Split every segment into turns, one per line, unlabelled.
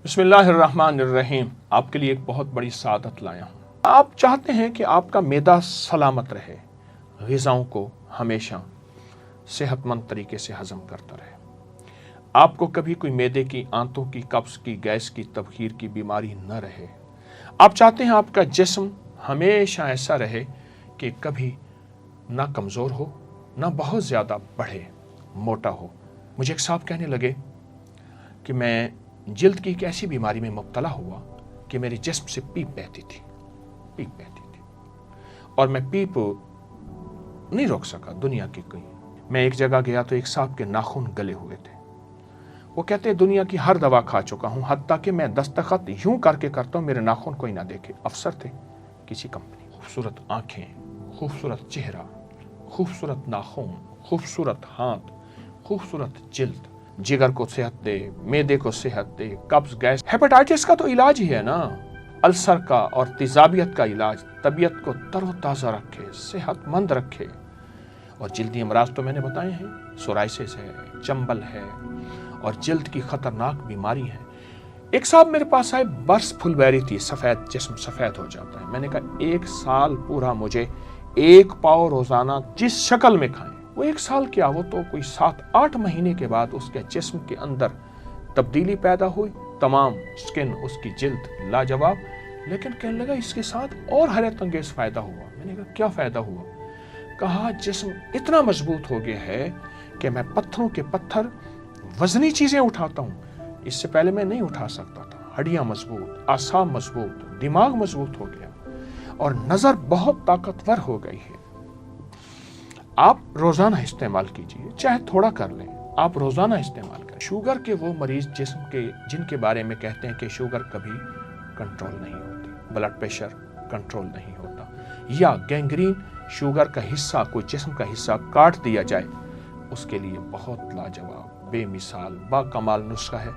بسم اللہ الرحمن الرحیم۔ آپ کے لیے ایک بہت بڑی سعادت لایا ہوں۔ آپ چاہتے ہیں کہ آپ کا معدہ سلامت رہے، غذاؤں کو ہمیشہ صحت مند طریقے سے ہضم کرتا رہے، آپ کو کبھی کوئی معدے کی، آنتوں کی، قبض کی، گیس کی، تبخیر کی بیماری نہ رہے۔ آپ چاہتے ہیں آپ کا جسم ہمیشہ ایسا رہے کہ کبھی نہ کمزور ہو، نہ بہت زیادہ بڑھے، موٹا ہو۔ مجھے ایک صاحب کہنے لگے کہ میں جلد کی ایک ایسی بیماری میں مبتلا ہوا کہ میرے جسم سے پیپ بہتی تھی اور میں پیپ نہیں روک سکا دنیا کی کوئی۔ میں ایک جگہ گیا تو ایک صاحب کے ناخن گلے ہوئے تھے۔ وہ کہتے ہیں دنیا کی ہر دوا کھا چکا ہوں، حتیٰ کہ میں دستخط یوں کر کے کرتا ہوں میرے ناخن کوئی نہ دیکھے۔ افسر تھے کسی کمپنی، خوبصورت آنکھیں، خوبصورت چہرہ، خوبصورت ناخن، خوبصورت ہاتھ، خوبصورت جلد۔ جگر کو صحت دے، معدے کو صحت دے، قبض، گیس، ہیپاٹائٹس کا تو علاج ہی ہے نا، السر کا اور تیزابیت کا علاج، طبیعت کو تر و تازہ رکھے، صحت مند رکھے۔ اور جلدی امراض تو میں نے بتائے ہیں، سورائسس ہے، چنبل ہے اور جلد کی خطرناک بیماری ہے۔ ایک صاحب میرے پاس آئے، برس پھل بیری تھی، سفید جسم سفید ہو جاتا ہے۔ میں نے کہا ایک سال پورا مجھے ایک پاؤ روزانہ جس شکل میں کھائیں۔ وہ ایک سال کیا، وہ تو کوئی 7-8 مہینے کے بعد اس کے جسم کے اندر تبدیلی پیدا ہوئی، تمام سکن، اس کی جلد لاجواب۔ لیکن کہنے لگا اس کے ساتھ اور حیرت انگیز فائدہ ہوا۔ میں نے کہا کیا فائدہ ہوا؟ کہا جسم اتنا مضبوط ہو گیا ہے کہ میں پتھروں کے پتھر، وزنی چیزیں اٹھاتا ہوں، اس سے پہلے میں نہیں اٹھا سکتا تھا۔ ہڈیاں مضبوط، اعصاب مضبوط، دماغ مضبوط ہو گیا اور نظر بہت طاقتور ہو گئی ہے۔ آپ روزانہ استعمال کیجئے، چاہے تھوڑا کر لیں، آپ روزانہ استعمال کریں۔ شوگر کے وہ مریض جسم کے جن کے بارے میں کہتے ہیں کہ شوگر کبھی کنٹرول نہیں ہوتی، بلڈ پریشر کنٹرول نہیں ہوتا، یا گینگرین، شوگر کا حصہ، کوئی جسم کا حصہ کاٹ دیا جائے، اس کے لیے بہت لاجواب، بے مثال، با کمال نسخہ ہے۔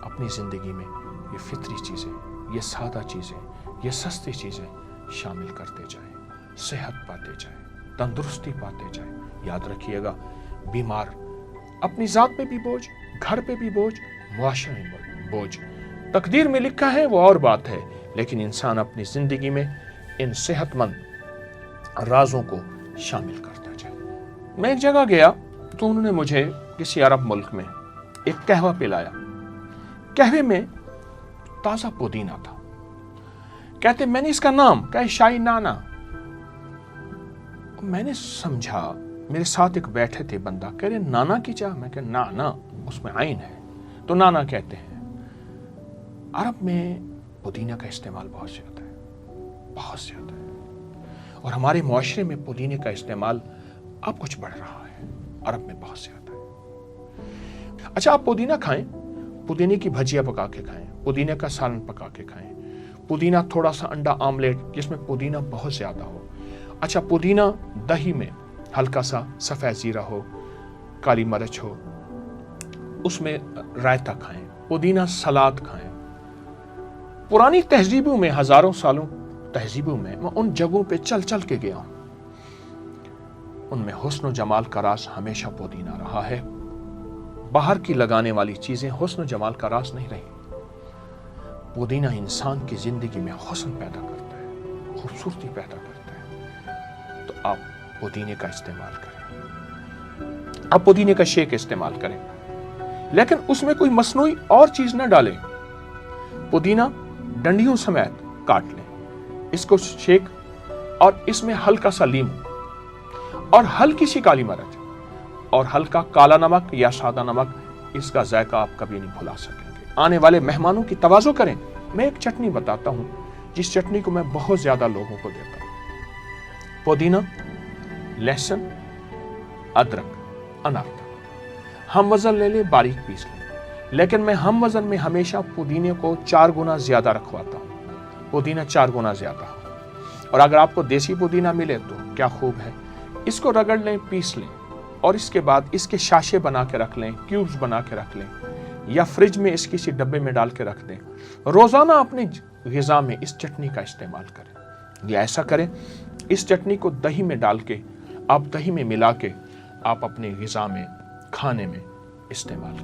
اپنی زندگی میں یہ فطری چیزیں، یہ سادہ چیزیں، یہ سستی چیزیں شامل کرتے جائیں، صحت پاتے جائیں، تندرستی پاتے جائیں۔ یاد رکھیے گا، بیمار اپنی ذات پہ بھی بوجھ، گھر پہ بھی بوجھ، معاشرے میں بوجھ۔ تقدیر میں لکھا ہے وہ اور بات ہے، لیکن انسان اپنی زندگی میں ان صحت مند رازوں کو شامل کرتا جائے۔ میں ایک جگہ گیا تو انہوں نے مجھے کسی عرب ملک میں ایک قہوہ پلایا۔ قہوے میں تازہ پودینہ تھا۔ کہتے میں نے اس کا نام کہا شاہی نانا۔ میں نے سمجھا، میرے ساتھ ایک بیٹھے تھے بندہ، کہہ رہے نانا کی چاہ؟ میں کہا نانا، اس میں عین ہے تو نانا کہتے ہیں۔ عرب میں پودینہ کا استعمال بہت زیادہ ہے، بہت زیادہ ہے، اور ہمارے معاشرے میں پودینے کا استعمال اب کچھ بڑھ رہا ہے، عرب میں بہت زیادہ ہے۔ اچھا آپ پودینہ کھائیں، پودینے کی بھجیا پکا کے کھائیں، پودینے کا سالن پکا کے کھائیں، پودینہ تھوڑا سا انڈا آملیٹ جس میں پودینہ بہت زیادہ ہو۔ اچھا پودینہ دہی میں ہلکا سا سفید زیرہ ہو، کالی مرچ ہو، اس میں رائتہ کھائیں، پودینہ سلاد کھائیں۔ پرانی تہذیبوں میں، ہزاروں سالوں تہذیبوں میں ان جگہوں پہ چل چل کے گیا ہوں، ان میں حسن و جمال کا راز ہمیشہ پودینہ رہا ہے۔ باہر کی لگانے والی چیزیں حسن و جمال کا راز نہیں رہی۔ پودینہ انسان کی زندگی میں حسن پیدا کرتا ہے، خوبصورتی پیدا کرتا ہے۔ تو آپ پودینے کا استعمال کریں، آپ پودینے کا شیک استعمال کریں، لیکن اس میں کوئی مصنوعی اور چیز نہ ڈالیں۔ پودینہ ڈنڈیوں سمیت کاٹ لیں، اس کو شیک، اور اس میں ہلکا سا لیمو اور ہلکی سی کالی مرچ اور ہلکا کالا نمک یا سادہ نمک، اس کا ذائقہ آپ کبھی نہیں بھلا سکیں گے۔ آنے والے مہمانوں کی تواضع کریں۔ میں ایک چٹنی بتاتا ہوں جس چٹنی کو میں بہت زیادہ لوگوں کو دیتا ہوں۔ پودینہ، لہسن، ادرک، انار، ہم وزن لے لیں، باریک پیس لیں، لیکن میں ہم وزن میں ہمیشہ پودینے کو 4 گنا زیادہ رکھواتا ہوں، پودینہ 4 گنا زیادہ ہو۔ اور اگر آپ کو دیسی پودینہ ملے تو کیا خوب ہے، اس کو رگڑ لیں، پیس لیں، اور اس کے بعد اس کے شاشے بنا کے رکھ لیں، کیوبز بنا کے رکھ لیں، یا فریج میں اس کسی ڈبے میں ڈال کے رکھ دیں۔ روزانہ اپنی غذا میں اس چٹنی کا استعمال کریں، یا ایسا کریں اس چٹنی کو دہی میں ڈال کے، آپ دہی میں ملا کے آپ اپنی غذا میں، کھانے میں استعمال